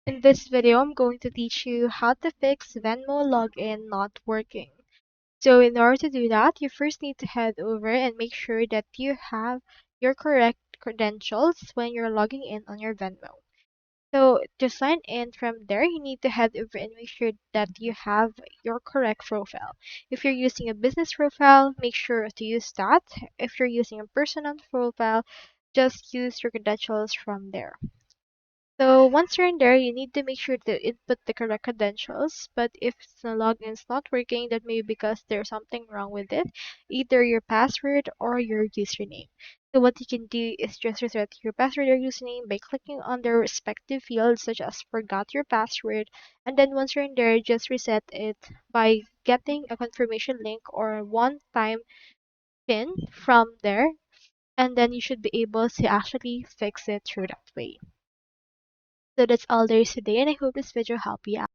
In this video, I'm going to teach you how to fix Venmo login not working. So in order to do that, you first need to head over and make sure that you have your correct credentials when you're logging in on your Venmo. So to sign in from there, you need to head over and make sure that you have your correct profile. If you're using a business profile, make sure to use that. If you're using a personal profile, just use your credentials from there. So once you're in there, you need to make sure to input the correct credentials. But if the login is not working, that may be because there's something wrong with it, either your password or your username. So what you can do is just reset your password or username by clicking on the respective fields such as forgot your password. And then once you're in there, just reset it by getting a confirmation link or one-time PIN from there. And then you should be able to actually fix it through that way. So that's all there is today, and I hope this video helped you out.